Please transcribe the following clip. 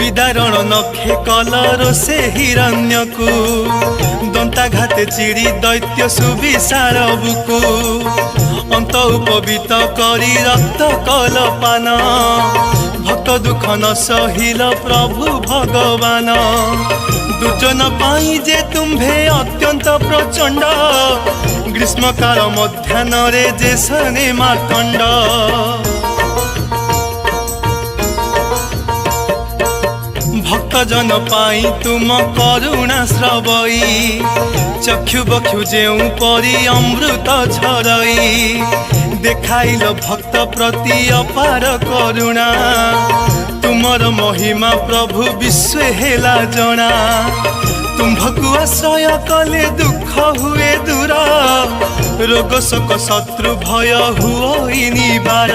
विदारण नखे कलर से हिरण्यकू दंताघाते चिड़ी दैत्य सुविशार बुकू अंत उपवीत करी रक्त कलपान भक्त दुख न सहिल प्रभु भगवान दुर्जन पाई जे तुम्भे अत्यंत प्रचंड ग्रीष्मकाल मध्याह्न रे जे सने मार्तंड भक्तजन पाई तुम करुणा श्रवई चक्षु बक्षु जेउ परी अमृत झरई देखाइल भक्त प्रति अपार करुणा तुमर महिमा प्रभु विश्व हेला जना तुम्भकु आश्रय कले दुख हुए दूर रोग शोक शत्रु भय हुई निवार।